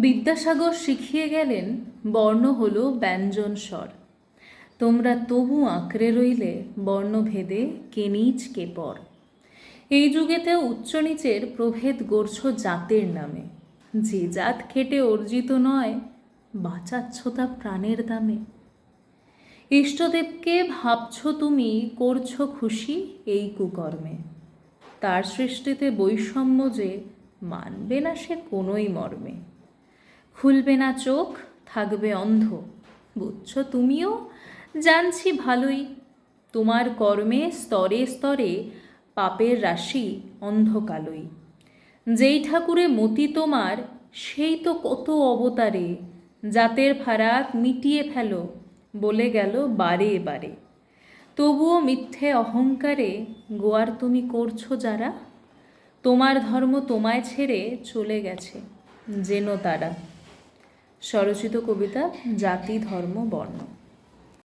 বিদ্যাসাগর শিখিয়ে গেলেন বর্ণ হলো ব্যঞ্জন স্বর। তোমরা তবু আঁকড়ে রইলে বর্ণভেদে কে নীচ কে পর। এই যুগেতেও উচ্চ নিচের প্রভেদ গড়ছ জাতের নামে। যে জাত খেটে অর্জিত নয়, বাঁচাচ্ছ তা প্রাণের দামে। ইষ্টদেবকে ভাবছ তুমি, করছো খুশি এই কুকর্মে। তার সৃষ্টিতে বৈষম্য যে মানবে না সে কোনোই মর্মে। খুলবে না চোখ, থাকবে অন্ধ, বুঝছ তুমিও, জানছি ভালোই। তোমার কর্মে স্তরে স্তরে পাপের রাশি অন্ধকালই। যেই ঠাকুরে মতি তোমার, সেই তো কত অবতারে। জাতের ফারাক মিটিয়ে ফেলো, বলে গেল বারে বারে। তবুও মিথ্যে অহংকারে গোয়ার তুমি করছো যারা। তোমার ধর্ম তোমায় ছেড়ে চলে গেছে যেন তারা। স্বরচিত কবিতা জাতি ধর্ম বর্ণ।